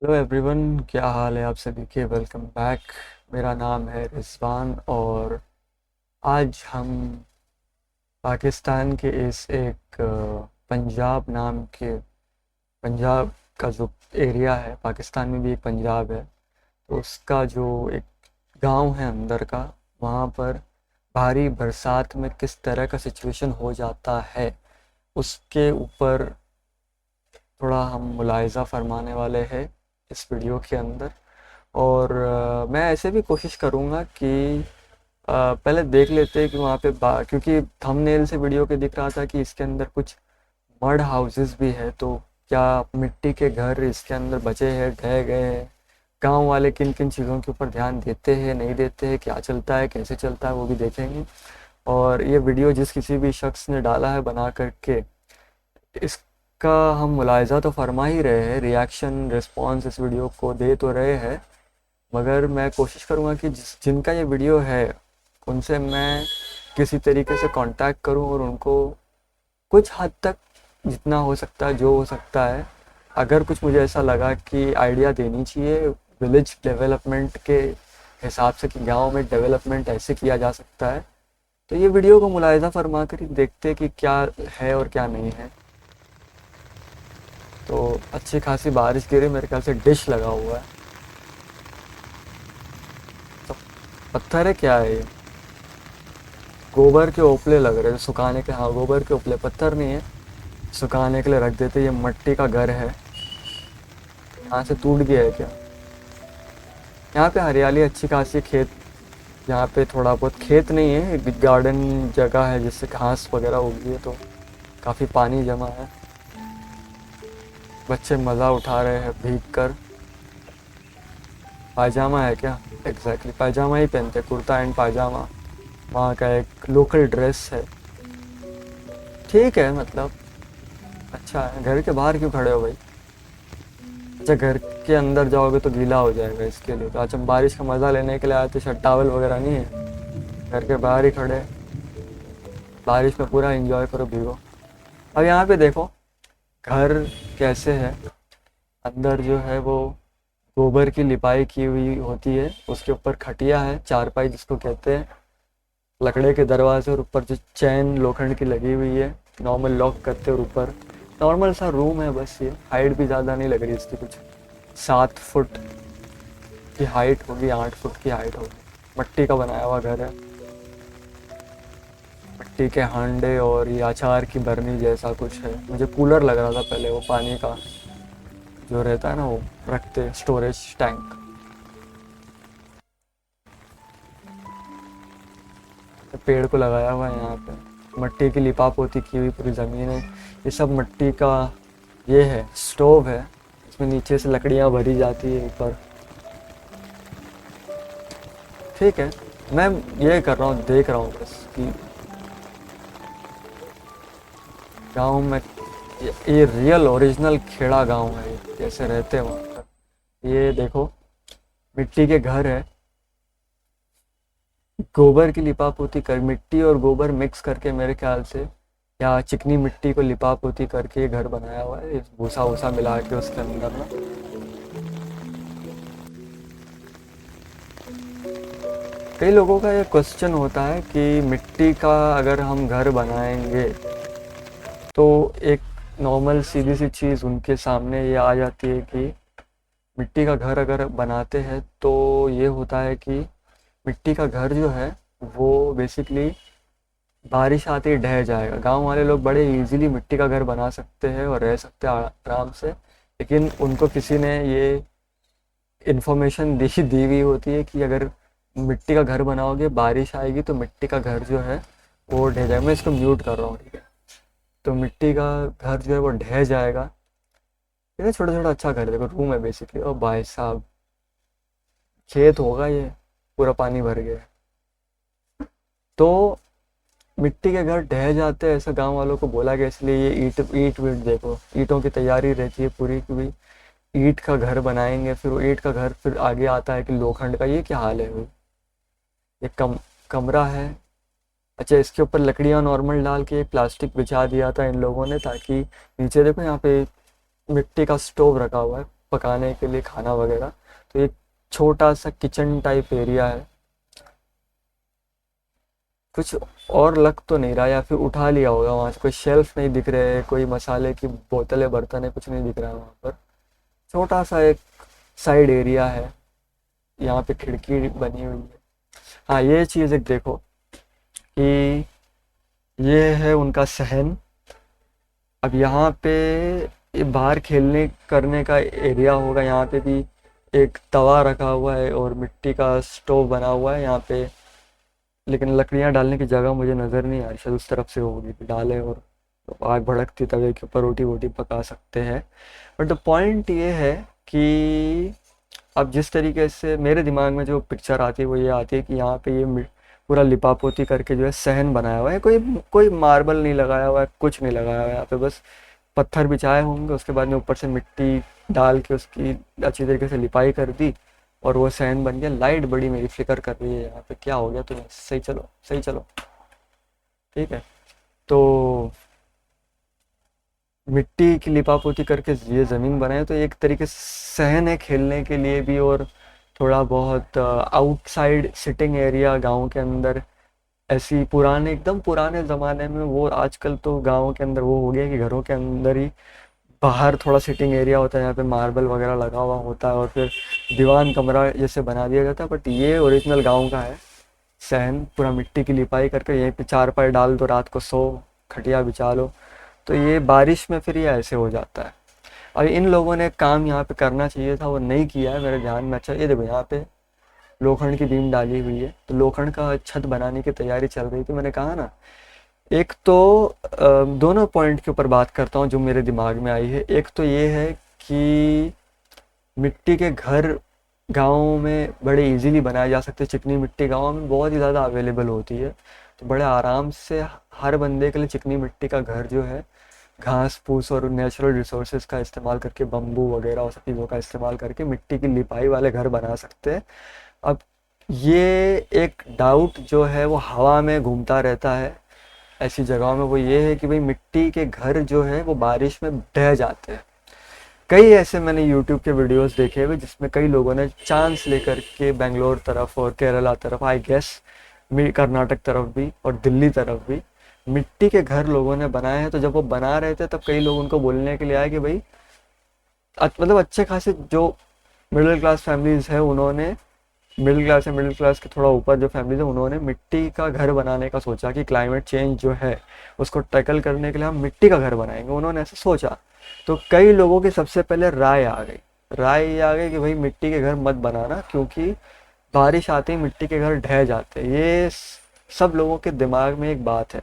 Hello everyone, क्या हाल है आप सभी के। Welcome back. मेरा नाम है रिजवान और आज हम पाकिस्तान के इस एक पंजाब नाम के पंजाब का जो एरिया है, पाकिस्तान में भी एक पंजाब है, तो उसका जो एक गांव है अंदर का, वहाँ पर भारी बरसात में किस तरह का सिचुएशन हो जाता है उसके ऊपर थोड़ा हम मुलाहिज़ा फरमाने वाले हैं इस वीडियो के अंदर। और मैं ऐसे भी कोशिश करूँगा कि पहले देख लेते हैं कि वहाँ पे क्योंकि थंबनेल से वीडियो के दिख रहा था कि इसके अंदर कुछ मड हाउसेस भी है, तो क्या मिट्टी के घर इसके अंदर बचे हैं, ढह गए हैं, गांव वाले किन किन चीज़ों के ऊपर ध्यान देते हैं, नहीं देते हैं, क्या चलता है, कैसे चलता है, वो भी देखेंगे। और ये वीडियो जिस किसी भी शख्स ने डाला है बना करके, इसका हम मुलाहिज़ा तो फरमा ही रहे हैं, रिएक्शन रिस्पॉन्स इस वीडियो को दे तो रहे हैं, मगर मैं कोशिश करूँगा कि जिनका ये वीडियो है उनसे मैं किसी तरीके से कांटेक्ट करूँ और उनको कुछ हद तक जितना हो सकता है, जो हो सकता है, अगर कुछ मुझे ऐसा लगा कि आइडिया देनी चाहिए विलेज डेवलपमेंट के हिसाब से कि गांव में डेवलपमेंट ऐसे किया जा सकता है, तो ये वीडियो को मुलाहिज़ा फरमा कर ही देखते कि क्या है और क्या नहीं है। तो अच्छी खासी बारिश गिरी, मेरे ख्याल से डिश लगा हुआ है। तो पत्थर है, क्या है ये? गोबर के ओपले लग रहे थे सुखाने के। हाँ, गोबर के ओपले, पत्थर नहीं है, सुखाने के लिए रख देते। ये मिट्टी का घर है। यहाँ से टूट गया है क्या? यहाँ पे हरियाली अच्छी खासी, खेत, यहाँ पे थोड़ा बहुत, खेत नहीं है, एक गार्डन जगह है जिससे घास वगैरह उगी है, तो काफ़ी पानी जमा है। बच्चे मज़ा उठा रहे हैं भीग कर। पायजामा है क्या? एग्जैक्टली पायजामा ही पहनते, कुर्ता एंड पायजामा वहाँ का एक लोकल ड्रेस है। ठीक है, मतलब अच्छा है। घर के बाहर क्यों खड़े हो भाई? अच्छा, घर के अंदर जाओगे तो गीला हो जाएगा, इसके लिए तो। अच्छा, बारिश का मज़ा लेने के लिए आए थे, शर्ट टॉवल वगैरह नहीं है, घर के बाहर ही खड़े, बारिश में पूरा एंजॉय करो, भीगो। अब यहाँ पे देखो घर कैसे है। अंदर जो है वो गोबर की लिपाई की हुई होती है, उसके ऊपर खटिया है, चारपाई जिसको कहते हैं, लकड़े के दरवाजे, और ऊपर जो चैन लोखंड की लगी हुई है, नॉर्मल लॉक करते, और ऊपर नॉर्मल सा रूम है बस। ये हाइट भी ज़्यादा नहीं लग रही इसकी, कुछ 7 फुट की हाइट होगी, 8 फुट की हाइट होगी। मिट्टी का बनाया हुआ घर है, मिट्टी के हांडे और ये अचार की बरनी जैसा कुछ है। मुझे कूलर लग रहा था पहले, वो पानी का जो रहता है ना, वो रखते स्टोरेज टैंक। पेड़ को लगाया हुआ है यहाँ पे, मिट्टी की लिपापोती की हुई पूरी ज़मीन है। ये सब मिट्टी का ये है, स्टोव है, इसमें नीचे से लकड़ियाँ भरी जाती है ऊपर। ठीक है, मैं ये कर रहा हूँ, देख रहा हूँ बस कि गांव में ये रियल ओरिजिनल खेड़ा गांव है, ये कैसे रहते हैं वहाँ पर। ये देखो, मिट्टी के घर है, गोबर की लिपापोती कर, मिट्टी और गोबर मिक्स करके मेरे ख्याल से, या चिकनी मिट्टी को लिपापोती करके ये घर बनाया हुआ है, भूसा वूसा मिला के उसके अंदर ना। कई लोगों का ये क्वेश्चन होता है कि मिट्टी का अगर हम घर बनाएंगे तो एक नॉर्मल सीधी सी चीज़ उनके सामने ये आ जाती है कि मिट्टी का घर अगर बनाते हैं तो ये होता है कि मिट्टी का घर जो है वो बेसिकली बारिश आते ही ढह जाएगा। गांव वाले लोग बड़े इजीली मिट्टी का घर बना सकते हैं और रह सकते हैं आराम से, लेकिन उनको किसी ने ये इन्फॉर्मेशन दी हुई होती है कि अगर मिट्टी का घर बनाओगे, बारिश आएगी तो मिट्टी का घर जो है वो ढह जाएगा। मैं इसको म्यूट कर रहा हूँ, ठीक है? तो मिट्टी का घर जो है वो ढह जाएगा। ये छोटा छोटा अच्छा घर, देखो रूम है बेसिकली। और भाई साहब, खेत होगा ये, पूरा पानी भर गया है। तो मिट्टी के घर ढह जाते हैं, ऐसा गांव वालों को बोला गया, इसलिए ये ईट ईट वीट, देखो ईंटों की तैयारी रहती है पूरी की भी। ईंट का घर बनाएंगे, फिर वो ईंट का घर, फिर आगे आता है कि लोखंड का। ये क्या हाल है भाई? ये कमरा है। अच्छा, इसके ऊपर लकड़ियाँ नॉर्मल डाल के प्लास्टिक बिछा दिया था इन लोगों ने, ताकि नीचे देखो यहाँ पे मिट्टी का स्टोव रखा हुआ है, पकाने के लिए खाना वगैरह। तो एक छोटा सा किचन टाइप एरिया है। कुछ और लग तो नहीं रहा, या फिर उठा लिया होगा वहाँ से। कोई शेल्फ नहीं दिख रहे, कोई मसाले की बोतलें बर्तन है, कुछ नहीं दिख रहा है वहाँ पर। छोटा सा एक साइड एरिया है, यहाँ पे खिड़की बनी हुई है। हाँ, ये चीज़ एक देखो कि ये है उनका सहन। अब यहाँ पे ये बाहर खेलने करने का एरिया होगा। यहाँ पे भी एक तवा रखा हुआ है और मिट्टी का स्टोव बना हुआ है यहाँ पे। लेकिन लकड़ियाँ डालने की जगह मुझे नज़र नहीं आ रही, शायद उस तरफ से होगी कि डाले और आग भड़कती तवे के ऊपर रोटी वोटी पका सकते हैं। बट द पॉइंट ये है कि अब जिस तरीके से मेरे दिमाग में जो पिक्चर आती है वो ये आती है कि यहाँ पे ये पूरा लिपापोती करके जो है सहन बनाया हुआ है। कोई कोई मार्बल नहीं लगाया हुआ है, कुछ नहीं लगाया हुआ है यहाँ पे। बस पत्थर बिछाए होंगे, उसके बाद में ऊपर से मिट्टी डाल के उसकी अच्छी तरीके से लिपाई कर दी और वो सहन बन गया। लाइट बड़ी मेरी फ्लिकर कर रही है यहाँ पे, क्या हो गया तुम्हें? सही चलो, सही चलो। ठीक है, तो मिट्टी की लिपापोती करके ये ज़मीन बनाए, तो एक तरीके से सहन है खेलने के लिए भी। और थोड़ा बहुत आउटसाइड सिटिंग एरिया गांव के अंदर। ऐसी पुराने, एकदम पुराने ज़माने में वो, आजकल तो गांव के अंदर वो हो गया कि घरों के अंदर ही बाहर थोड़ा सिटिंग एरिया होता है, यहाँ पे मार्बल वगैरह लगा हुआ होता है और फिर दीवान कमरा जैसे बना दिया जाता है। बट ये ओरिजिनल गांव का है सहन, पूरा मिट्टी की लिपाई करके यहीं पे चारपाई डाल दो, रात को सो, खटिया बिछा लो। तो ये बारिश में फिर ये ऐसे हो जाता है। अब इन लोगों ने काम यहाँ पे करना चाहिए था, वो नहीं किया है मेरे ध्यान में। अच्छा, ये देखो यहाँ पे लोखंड की बीम डाली हुई है, तो लोखंड का छत बनाने की तैयारी चल रही थी। मैंने कहा ना, एक तो दोनों पॉइंट के ऊपर बात करता हूँ जो मेरे दिमाग में आई है। एक तो ये है कि मिट्टी के घर गाँव में बड़े इजीली बनाए जा सकते हैं। चिकनी मिट्टी गाँव में बहुत ही ज़्यादा अवेलेबल होती है, तो बड़े आराम से हर बंदे के लिए चिकनी मिट्टी का घर जो है, घास फूस और नेचुरल रिसोर्सेज का इस्तेमाल करके, बम्बू वगैरह और सब चीज़ों का इस्तेमाल करके मिट्टी की लिपाई वाले घर बना सकते हैं। अब ये एक डाउट जो है वो हवा में घूमता रहता है ऐसी जगहों में, वो ये है कि भाई मिट्टी के घर जो है वो बारिश में ढह जाते हैं। कई ऐसे मैंने यूट्यूब के वीडियोस देखे हुए जिसमें कई लोगों ने चांस लेकर के बेंगलोर तरफ और केरला तरफ, आई गेस कर्नाटक तरफ भी और दिल्ली तरफ भी मिट्टी के घर लोगों ने बनाए हैं। तो जब वो बना रहे थे तब कई लोग उनको बोलने के लिए आए कि भाई मतलब अच्छे खासे जो मिडिल क्लास फैमिलीज है, उन्होंने मिडिल क्लास है, मिडिल क्लास के थोड़ा ऊपर जो फैमिलीज है, उन्होंने मिट्टी का घर बनाने का सोचा कि क्लाइमेट चेंज जो है उसको टैकल करने के लिए हम मिट्टी का घर बनाएंगे, उन्होंने ऐसा सोचा। तो कई लोगों की सबसे पहले राय आ गई, राय ये आ गई कि भाई मिट्टी के घर मत बनाना, क्योंकि बारिश आते ही मिट्टी के घर ढह जाते हैं। ये सब लोगों के दिमाग में एक बात है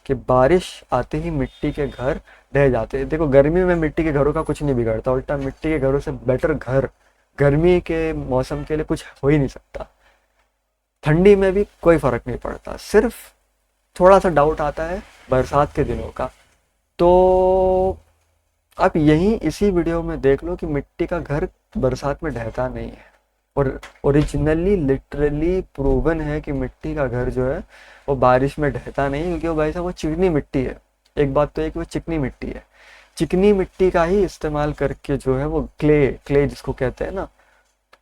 कि बारिश आते ही मिट्टी के घर ढह जाते हैं। देखो, गर्मी में मिट्टी के घरों का कुछ नहीं बिगड़ता, उल्टा मिट्टी के घरों से बेटर घर गर्मी के मौसम के लिए कुछ हो ही नहीं सकता। ठंडी में भी कोई फर्क नहीं पड़ता, सिर्फ थोड़ा सा डाउट आता है बरसात के दिनों का। तो आप यहीं इसी वीडियो में देख लो कि मिट्टी का घर बरसात में ढहता नहीं है। और ओरिजिनली लिटरली प्रूवन है कि मिट्टी का घर जो है वो बारिश में ढहता नहीं, क्योंकि वो भाई साहब वो चिकनी मिट्टी है। एक बात तो है कि वो चिकनी मिट्टी है, चिकनी मिट्टी का ही इस्तेमाल करके जो है वो क्ले, क्ले जिसको कहते हैं ना,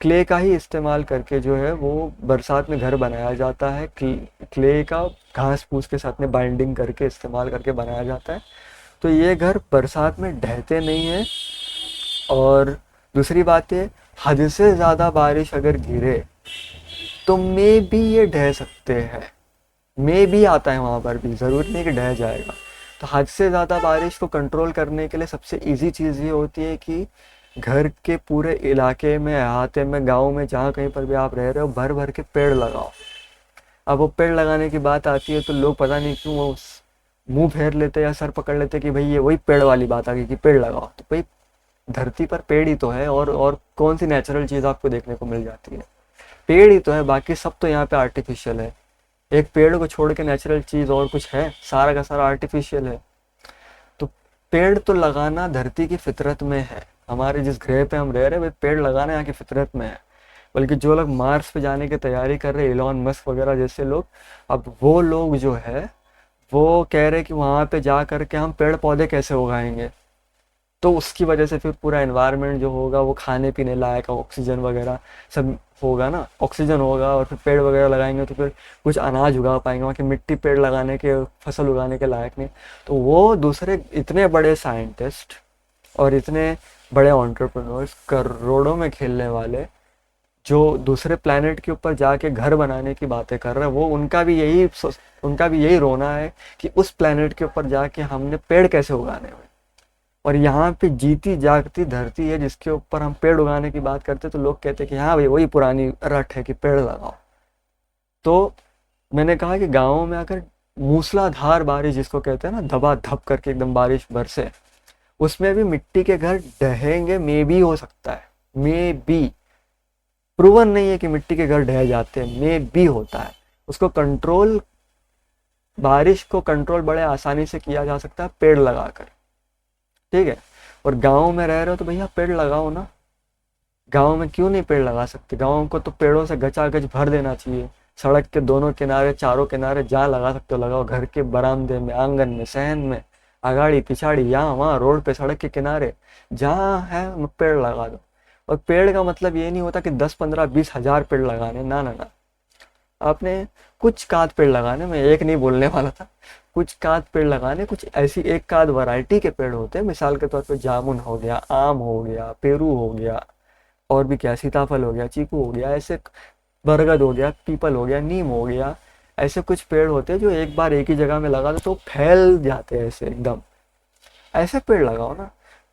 क्ले का ही इस्तेमाल करके जो है वो बरसात में घर बनाया जाता है। क्ले का घास फूस के साथ में बाइंडिंग करके इस्तेमाल करके बनाया जाता है। तो ये घर बरसात में ढहते नहीं हैं। और दूसरी बात है, हद से ज़्यादा बारिश अगर गिरे तो मे भी ये ढह सकते हैं। मे भी आता है वहाँ पर भी, ज़रूरी नहीं कि ढह जाएगा। तो हद से ज़्यादा बारिश को कंट्रोल करने के लिए सबसे इजी चीज़ ये होती है कि घर के पूरे इलाके में, अहाते में, गांव में, जहाँ कहीं पर भी आप रह रहे हो, भर भर के पेड़ लगाओ। अब वो पेड़ लगाने की बात आती है तो लोग पता नहीं क्यों वो मुंह फेर लेते या सर पकड़ लेते कि भाई ये वही पेड़ वाली बात आ गई कि पेड़ लगाओ। तो भाई धरती पर पेड़ ही तो है, और कौन सी नेचुरल चीज़ आपको देखने को मिल जाती है? पेड़ ही तो है, बाकी सब तो यहाँ पे आर्टिफिशियल है। एक पेड़ को छोड़ के नेचुरल चीज़ और कुछ है? सारा का सारा आर्टिफिशियल है। तो पेड़ तो लगाना धरती की फितरत में है। हमारे जिस ग्रह पे हम रह रहे हैं, पेड़ लगाना यहाँ की फितरत में है। बल्कि जो लोग मार्स पे जाने की तैयारी कर रहे हैं, इलॉन मस्क वगैरह जैसे लोग, अब वो लोग जो है वो कह रहे हैं कि वहाँ पे जा कर के हम पेड़ पौधे कैसे उगाएंगे। तो उसकी वजह से फिर पूरा एनवायरनमेंट जो होगा वो खाने पीने लायक, ऑक्सीजन वगैरह सब होगा ना, ऑक्सीजन होगा और फिर पेड़ वगैरह लगाएंगे तो फिर कुछ अनाज उगा पाएंगे। वहाँ की मिट्टी पेड़ लगाने के, फसल उगाने के लायक नहीं। तो वो दूसरे इतने बड़े साइंटिस्ट और इतने बड़े एंटरप्रेन्योर्स, करोड़ों में खेलने वाले, जो दूसरे प्लेनेट के ऊपर जाके घर बनाने की बातें कर रहे हैं, वो उनका भी यही रोना है कि उस प्लेनेट के ऊपर जाके हमने पेड़ कैसे उगाने हैं। और यहाँ पे जीती जागती धरती है जिसके ऊपर हम पेड़ उगाने की बात करते तो लोग कहते कि हाँ भाई वही पुरानी रट है कि पेड़ लगाओ। तो मैंने कहा कि गाँव में अगर मूसलाधार बारिश जिसको कहते हैं ना, धबा धप करके एकदम बारिश बरसे, उसमें भी मिट्टी के घर ढहेंगे, मे भी हो सकता है, मे बी, प्रूवन नहीं है कि मिट्टी के घर ढह जाते हैं, मे भी होता है। उसको कंट्रोल, बारिश को कंट्रोल बड़े आसानी से किया जा सकता है पेड़ लगाकर, ठीक है। और गाँव में रह रहे हो तो भैया पेड़ लगाओ ना। गाँव में क्यों नहीं पेड़ लगा सकते? गाँव को तो पेड़ों से गचागच भर देना चाहिए। सड़क के दोनों किनारे, चारों किनारे जहाँ लगा सकते हो लगाओ, घर के बरामदे में, आंगन में, सहन में, आगाड़ी पिछाड़ी, यहाँ वहाँ, रोड पे, सड़क के किनारे, जहाँ है पेड़ लगा दो। और पेड़ का मतलब ये नहीं होता कि 10, 15, 20 हजार पेड़ लगाने, ना ना ना। आपने कुछ काद पेड़ लगाने, मैं एक नहीं बोलने वाला था, कुछ काद पेड़ लगाने, कुछ ऐसी एक काद वैरायटी के पेड़ होते हैं। मिसाल के तौर पे जामुन हो गया, आम हो गया, पेरू हो गया, और भी क्या, सीताफल हो गया, चीकू हो गया, ऐसे बरगद हो गया, पीपल हो गया, नीम हो गया। ऐसे कुछ पेड़ होते हैं जो एक बार एक ही जगह में लगा दो तो फैल जाते हैं ऐसे एकदम। ऐसे पेड़ लगाओ ना।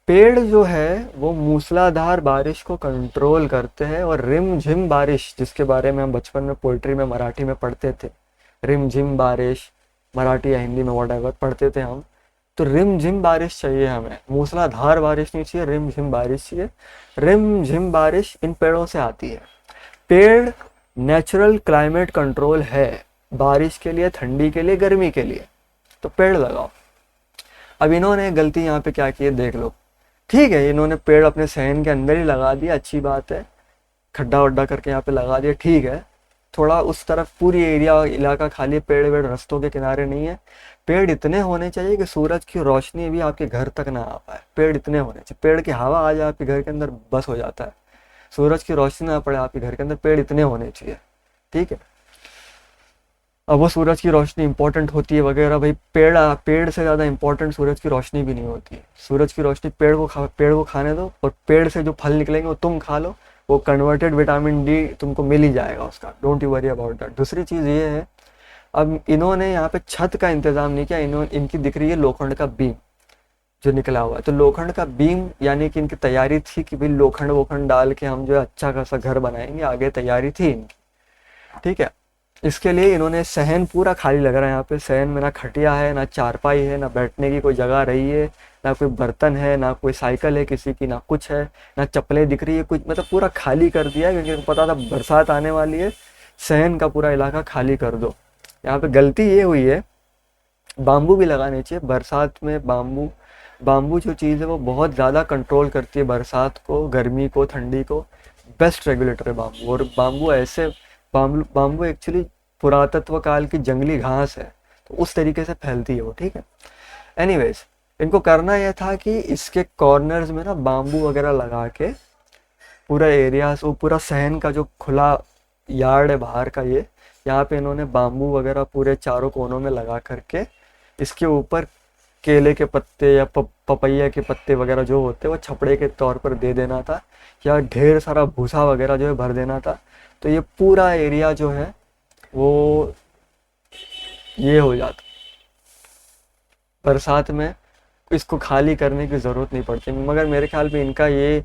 पेड़ जो है वो मूसलाधार बारिश को कंट्रोल करते हैं। और रिम झिम बारिश, जिसके बारे में हम बचपन में पोइट्री में मराठी में पढ़ते थे, रिम झिम बारिश, मराठी या हिंदी में वॉट पढ़ते थे हम, तो रिम झिम बारिश चाहिए हमें, मूसलाधार बारिश नहीं चाहिए, रिम झिम बारिश चाहिए। रिम झिम बारिश इन पेड़ों से आती है। पेड़ नेचुरल क्लाइमेट कंट्रोल है, बारिश के लिए, ठंडी के लिए, गर्मी के लिए। तो पेड़ लगाओ। अब इन्होंने गलती यहाँ पे क्या की है देख लो। ठीक है, इन्होंने पेड़ अपने सहन के अंदर ही लगा दिया, अच्छी बात है, खड्डा वड्डा करके यहाँ पे लगा दिया, ठीक है। थोड़ा उस तरफ पूरी एरिया, इलाका खाली, पेड़ वेड़ रास्तों के किनारे नहीं है। पेड़ इतने होने चाहिए कि सूरज की रोशनी भी आपके घर तक ना आ पाए। पेड़ इतने होने चाहिए, पेड़ की हवा आ जाए आपके घर के अंदर बस हो जाता है, सूरज की रोशनी ना पड़े आपके घर के अंदर। पेड़ इतने होने चाहिए, ठीक है। अब वो सूरज की रोशनी इंपॉर्टेंट होती है वगैरह, भाई पेड़ से ज़्यादा इंपॉर्टेंट सूरज की रोशनी भी नहीं होती है। सूरज की रोशनी पेड़ को खाने दो, और पेड़ से जो फल निकलेंगे वो तुम खा लो, वो कन्वर्टेड विटामिन डी तुमको मिल ही जाएगा उसका, don't you worry about that. दूसरी चीज़ ये है, अब इन्होंने यहाँ पे छत का इंतज़ाम नहीं किया। इनकी दिख रही है लोखंड का बीम जो निकला हुआ है, तो लोखंड का बीम यानी कि इनकी तैयारी थी कि भाई लोखंड वोखंड डाल के हम जो है अच्छा खासा घर बनाएंगे, आगे तैयारी थी इनकी, ठीक है। इसके लिए इन्होंने सहन पूरा खाली लग रहा है यहाँ पे। सहन में ना खटिया है, ना चारपाई है, ना बैठने की कोई जगह रही है, ना कोई बर्तन है, ना कोई साइकिल है किसी की, ना कुछ है, ना चप्पलें दिख रही है, कुछ मतलब पूरा खाली कर दिया है, क्योंकि पता था बरसात आने वाली है, सहन का पूरा इलाका खाली कर दो। यहाँ पे गलती ये हुई है, बाम्बू भी लगाने चाहिए बरसात में। बाम्बू बाम्बू जो चीज़ है वो बहुत ज़्यादा कंट्रोल करती है बरसात को, गर्मी को, ठंडी को। बेस्ट रेगुलेटर है बाम्बू। और बाम्बू ऐसे, बाम्बू एक्चुअली पुरातत्व काल की जंगली घास है, तो उस तरीके से फैलती है वो, ठीक है। एनीवेज, इनको करना यह था कि इसके कॉर्नर्स में ना बाम्बू वगैरह लगा के पूरा एरिया, वो पूरा सहन का जो खुला यार्ड है बाहर का, ये यहाँ पे इन्होंने बाम्बू वगैरह पूरे चारों कोनों में लगा करके इसके ऊपर केले के पत्ते या पपैया के पत्ते वगैरह जो होते हैं वो छपड़े के तौर पर दे देना था, या ढेर सारा भूसा वगैरह जो है भर देना था। तो ये पूरा एरिया जो है वो ये हो जाता, बरसात में इसको खाली करने की ज़रूरत नहीं पड़ती। मगर मेरे ख्याल में इनका ये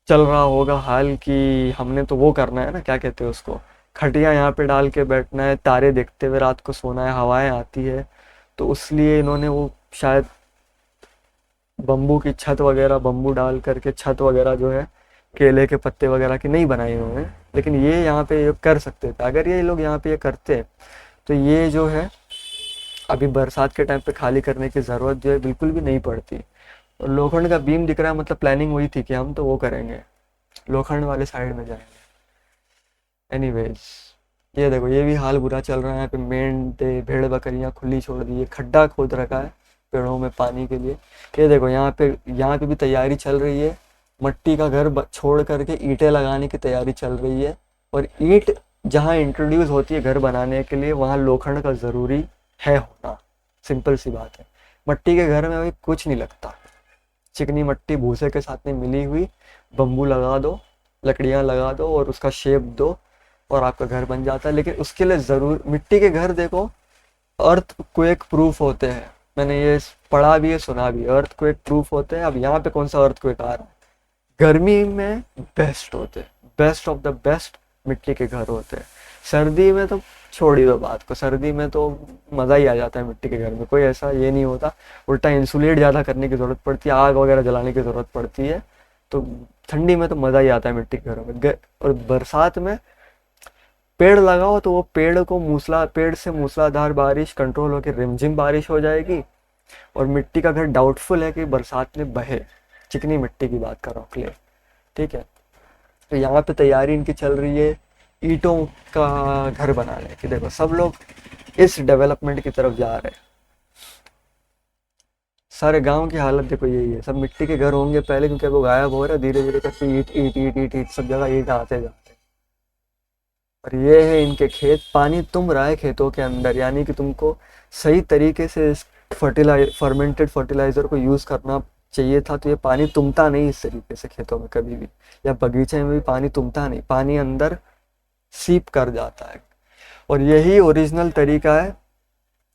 चल रहा होगा हाल कि हमने तो वो करना है ना, क्या कहते हैं उसको, खटिया यहाँ पे डाल के बैठना है, तारे देखते हुए रात को सोना है, हवाएं आती है, तो इसलिए इन्होंने वो शायद बम्बू की छत वगैरह, बम्बू डाल करके छत वगैरह जो है केले के पत्ते वगैरह की नहीं बनाई उन्होंने। लेकिन ये यहाँ पे ये कर सकते थे, अगर ये लोग यहाँ पे ये करते तो ये जो है अभी बरसात के टाइम पे खाली करने की ज़रूरत जो है बिल्कुल भी नहीं पड़ती। और लोखंड का बीम दिख रहा है, मतलब प्लानिंग वही थी कि हम तो वो करेंगे, लोखंड वाले साइड में जाएंगे। एनीवेज, ये देखो ये भी हाल बुरा चल रहा है। यहाँ पे मेंढे भेड़ बकरियाँ खुली छोड़ दी है, खड्डा खोद रखा है, पेड़ों में पानी के लिए। ये देखो यहाँ पे भी तैयारी चल रही है, मट्टी का घर छोड़ करके ईंटें लगाने की तैयारी चल रही है। और ईंट जहाँ इंट्रोड्यूस होती है घर बनाने के लिए, वहाँ लोखंड का ज़रूरी है होना, सिंपल सी बात है। मट्टी के घर में अभी कुछ नहीं लगता, चिकनी मट्टी भूसे के साथ में मिली हुई, बम्बू लगा दो, लकड़ियाँ लगा दो और उसका शेप दो और आपका घर बन जाता है। लेकिन उसके लिए ज़रूर मिट्टी के घर देखो अर्थ क्वेक प्रूफ होते हैं, मैंने ये पढ़ा भी है सुना भी है, अर्थ क्वेक प्रूफ होते हैं। अब यहाँ पे कौन सा अर्थ क्वेक आ रहा है? गर्मी में बेस्ट होते हैं, बेस्ट ऑफ द बेस्ट मिट्टी के घर होते हैं। सर्दी में तो छोड़ ही दो बात को, सर्दी में तो मज़ा ही आ जाता है मिट्टी के घर में, कोई ऐसा ये नहीं होता। उल्टा इंसुलेट ज़्यादा करने की ज़रूरत पड़ती है, आग वगैरह जलाने की ज़रूरत पड़ती है। तो ठंडी में तो मज़ा ही आता है मिट्टी के घरों में। और बरसात में पेड़ लगाओ तो वो पेड़ से मूसलाधार बारिश कंट्रोल होकर रिमझिम बारिश हो जाएगी। और मिट्टी का घर डाउटफुल है कि बरसात में बहे, चिकनी मिट्टी की बात कर रहा हूँ, क्लियर, ठीक है। तो यहाँ पे तैयारी इनकी चल रही है ईंटों का घर बनाने की। देखो सब लोग इस डेवलपमेंट की तरफ जा रहे हैं। सारे गांव की हालत देखो यही है, सब मिट्टी के घर होंगे पहले, क्योंकि वो गायब हो रहा है धीरे धीरे करके, ईंट ईंट ईंट ईंट ईंट सब जगह ईंट आते जाते हैं। और ये है इनके खेत, पानी तुम रहा है खेतों के अंदर, यानी कि तुमको सही तरीके से इस फर्मेंटेड फर्टिलाइजर को यूज़ करना चाहिए था। तो ये पानी तुमता नहीं इस तरीके से खेतों में कभी भी, या बगीचे में भी पानी तुमता नहीं, पानी अंदर सीप कर जाता है। और यही ओरिजिनल तरीका है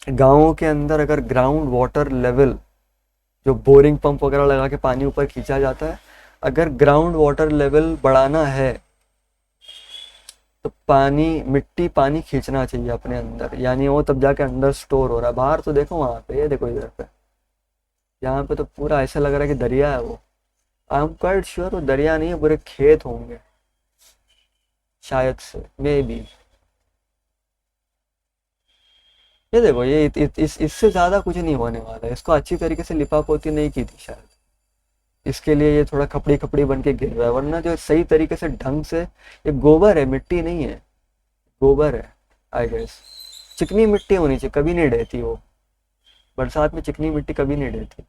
गाँवों के अंदर। अगर ग्राउंड वाटर लेवल, जो बोरिंग पंप वगैरह लगा के पानी ऊपर खींचा जाता है, अगर ग्राउंड वाटर लेवल बढ़ाना है तो मिट्टी पानी खींचना चाहिए अपने अंदर, यानी वो तब जाके अंदर स्टोर हो रहा है। बाहर तो देखो वहाँ पे, ये देखो इधर पे, यहाँ पे तो पूरा ऐसा लग रहा है कि दरिया है वो। आई एम क्वाइट श्योर वो दरिया नहीं है, पूरे खेत होंगे शायद से, मे बी। ये देखो ये इससे ज़्यादा कुछ नहीं होने वाला है। इसको अच्छी तरीके से लिपा पोती नहीं की थी शायद, इसके लिए ये थोड़ा खपड़ी खपड़ी बन के गिर रहा है। वरना जो सही तरीके से ढंग से, ये गोबर है, मिट्टी नहीं है, गोबर है आई गेस। चिकनी मिट्टी होनी चाहिए, कभी नहीं ढहती वो, बरसात में चिकनी मिट्टी कभी नहीं ढहती।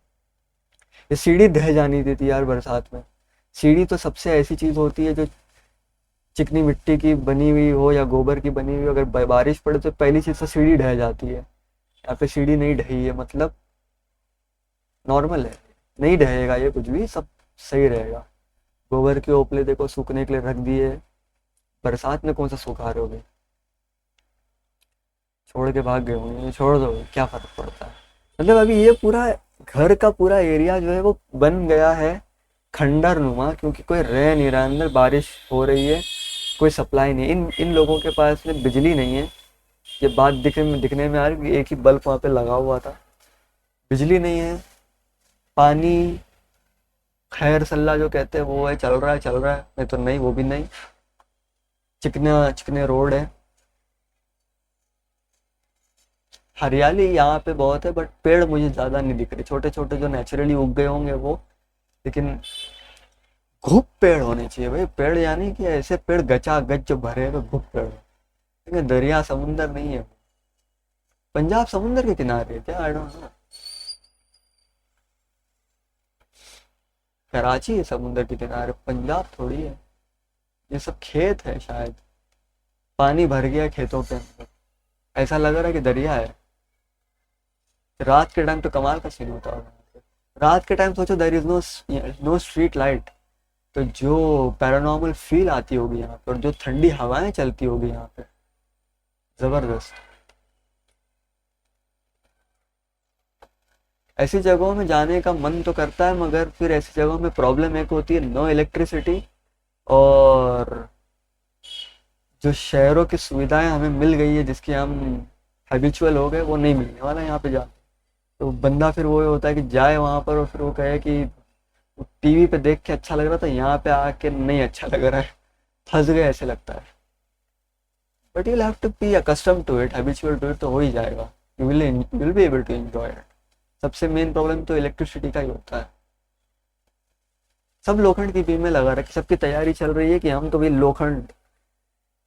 ये सीढ़ी ढह जानी देती यार बरसात में। सीढ़ी तो सबसे ऐसी चीज़ होती है जो चिकनी मिट्टी की बनी हुई हो या गोबर की बनी हुई, अगर बारिश पड़े तो पहली चीज़ तो सीढ़ी ढह जाती है। यहाँ पे सीढ़ी नहीं ढही है, मतलब नॉर्मल है, नहीं ढहेगा ये कुछ भी, सब सही रहेगा। गोबर के ओपले देखो सूखने के लिए रख दिए, बरसात में कौन सा सूखा रहे होगे, छोड़ के भाग गए होंगे, छोड़ दो क्या फर्क पड़ता है। मतलब अभी ये पूरा घर का पूरा एरिया जो है वो बन गया है खंडर नुमा, क्योंकि कोई रह नहीं रहा अंदर, बारिश हो रही है, कोई सप्लाई नहीं। इन लोगों के पास में बिजली नहीं है, ये बात दिखने में आ रही है। एक ही बल्ब वहाँ पे लगा हुआ था, बिजली नहीं है, पानी खैर सल्ला जो कहते हैं वो है, चल रहा है, नहीं तो नहीं, वो भी नहीं। चिकने चिकने रोड है, हरियाली यहाँ पे बहुत है बट पेड़ मुझे ज़्यादा नहीं दिख रहे, छोटे छोटे जो नेचुरली उग गए होंगे वो। लेकिन खूब पेड़ होने चाहिए भाई, पेड़ यानी कि ऐसे पेड़ गचा गच जो भरे हुए खूब पेड़ हो। लेकिन दरिया समुंदर नहीं है, पंजाब समुंदर के किनारे है क्या, आई डोंट नो। कराची है समुंदर के किनारे, पंजाब थोड़ी है। ये सब खेत है शायद, पानी भर गया खेतों के अंदर, ऐसा लग रहा है कि दरिया है। रात के टाइम तो कमाल का सीन होता है, रात के टाइम सोचो there is no street light, तो जो पैरानॉर्मल फील आती होगी यहाँ पर, जो ठंडी हवाएं चलती होगी यहाँ पे, जबरदस्त। ऐसी जगहों में जाने का मन तो करता है, मगर फिर ऐसी जगहों में प्रॉब्लम एक होती है, नो इलेक्ट्रिसिटी, और जो शहरों की सुविधाएं हमें मिल गई है, जिसकी हम हैबिचुअल हो गए, वो नहीं मिलने वाला यहाँ पे जा। तो बंदा फिर वो होता है कि जाए वहाँ पर और फिर वो कहे कि टीवी पे देख के अच्छा लग रहा था, यहाँ पे आके नहीं अच्छा लग रहा है, फंस गए ऐसे लगता है। But you have to be accustom to it, habitual to it, तो हो ही जाएगा, you will be able to enjoy it. सबसे मेन प्रॉब्लम तो इलेक्ट्रिसिटी का ही होता है। सब लोखंड की बीम में लगा रखे, सबकी तैयारी चल रही है कि हम तो भाई लोखंड,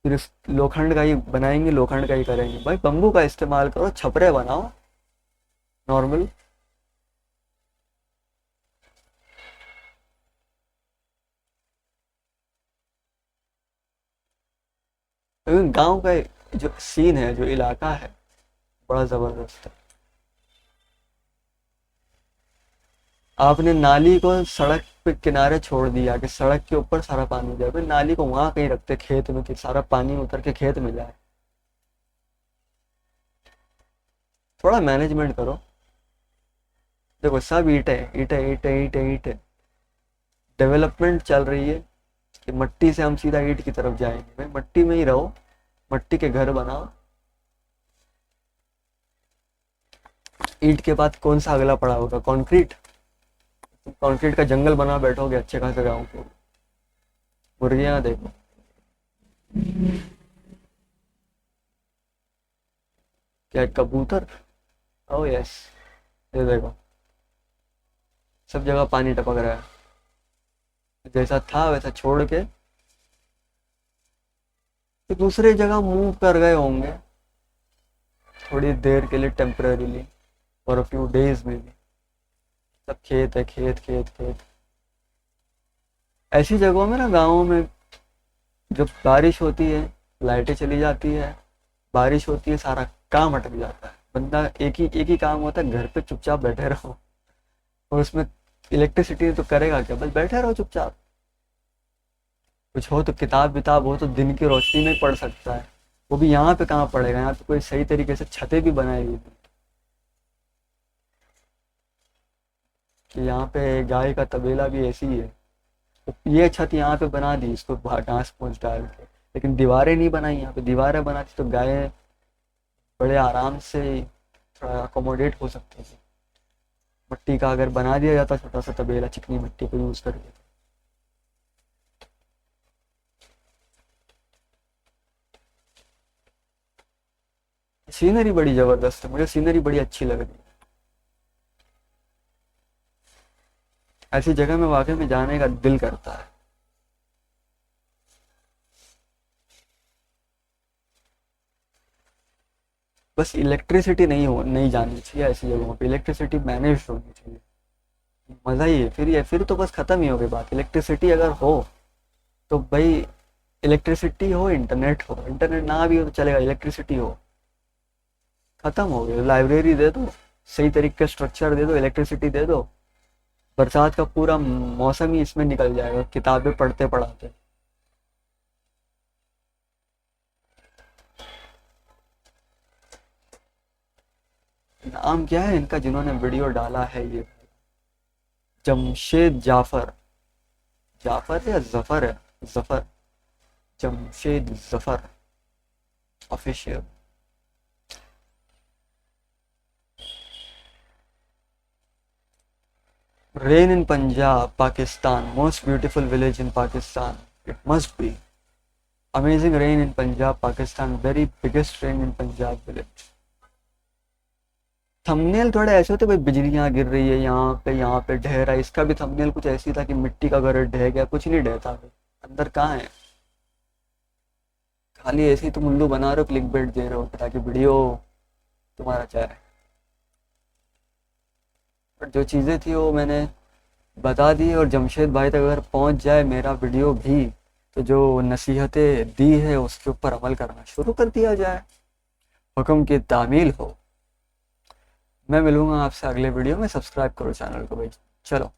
फिर लोखंड का ही बनाएंगे, लोखंड का ही करेंगे। भाई बम्बू का इस्तेमाल करो, छपरे बनाओ नॉर्मल, लेकिन गांव का जो सीन है, जो इलाका है, बड़ा जबरदस्त है। आपने नाली को सड़क पे किनारे छोड़ दिया कि सड़क के ऊपर सारा पानी जाए, भाई नाली को वहां कहीं रखते खेत में कि सारा पानी उतर के खेत में जाए। थोड़ा मैनेजमेंट करो। देखो सब ईंट है, ईंट है, ईंट है, ईंट है, ईंट है। डेवलपमेंट चल रही है कि मट्टी से हम सीधा ईंट की तरफ जाएंगे, भाई मट्टी में ही रहो, मट्टी के घर बनाओ। ईंट के बाद कौन सा अगला पड़ा होगा? कंक्रीट। कंक्रीट का जंगल बना बैठोगे अच्छे खासे गाँव को। मुर्गियां देखो, क्या कबूतर। ओ यस, ये देखो सब जगह पानी टपक रहा है, जैसा था वैसा छोड़ के तो दूसरी जगह मूव कर गए होंगे थोड़ी देर के लिए, temporarily, for a few days में भी। सब खेत है, खेत खेत खेत। ऐसी जगहों में ना, गाँवों में, जब बारिश होती है लाइटें चली जाती है, बारिश होती है सारा काम अटक जाता है। बंदा एक ही काम होता है, घर पे चुपचाप बैठे रहो। और उसमें इलेक्ट्रिसिटी तो करेगा क्या, बस बैठे रहो चुपचाप। कुछ हो तो किताब विताब हो तो दिन की रोशनी में पढ़ सकता है। वो भी यहाँ पे कहाँ पढ़ेगा, यहाँ पे कोई सही तरीके से छतें भी बनाई हुई नहीं कि यहाँ पे गाय का तबेला भी ऐसी ही है। तो ये छत यहाँ पे बना दी, इसको घास फूस डाल के, लेकिन दीवारें नहीं बनाई। यहाँ पे दीवारें बनाती तो गाय बड़े आराम से थोड़ा अकोमोडेट हो सकती थी। मिट्टी का अगर बना दिया जाता छोटा सा तबेला, चिकनी मिट्टी को यूज करके। सीनरी बड़ी जबरदस्त है, मुझे सीनरी बड़ी अच्छी लग रही है। ऐसी जगह में वाकई में जाने का दिल करता है। बस इलेक्ट्रिसिटी नहीं जानी चाहिए ऐसी जगहों पे, इलेक्ट्रिसिटी मैनेज होनी चाहिए। मजा ही है फिर, ये फिर तो बस खत्म ही हो गई बात। इलेक्ट्रिसिटी अगर हो तो भाई, इलेक्ट्रिसिटी हो, इंटरनेट हो, इंटरनेट ना भी हो तो चलेगा, इलेक्ट्रिसिटी हो, खत्म हो गया। लाइब्रेरी दे दो, सही तरीके का स्ट्रक्चर दे दो, इलेक्ट्रिसिटी दे दो, बरसात का पूरा मौसम ही इसमें निकल जाएगा किताबें पढ़ते पढ़ाते। नाम क्या है इनका जिन्होंने वीडियो डाला है ये? जमशेद जाफर। जाफर है या जफर है? Zafar, Jamshed Zafar official. Rain in Punjab Pakistan, most beautiful village in Pakistan, it must be. Amazing rain in Punjab Pakistan, very biggest rain in Punjab village. Thumbnail थोड़े ऐसे होते भाई, बिजलियां गिर रही है यहाँ पे ढह रहा है। इसका भी थंबनेल कुछ ऐसी था कि मिट्टी का घर ढह गया, कुछ नहीं ढहता भाई, अंदर कहाँ है। खाली ऐसे ही तुम उल्लू बना रहे हो, क्लिक बेट दे रहे हो ताकि वीडियो तुम्हारा जाए। बट जो चीज़ें थी वो मैंने बता दी, और जमशेद भाई तक अगर पहुंच जाए मेरा वीडियो भी, तो जो नसीहतें दी है उसके ऊपर अमल करना शुरू कर दिया जाए, हुक्म की तामील हो। मैं मिलूंगा आपसे अगले वीडियो में, सब्सक्राइब करो चैनल को भाई। चलो।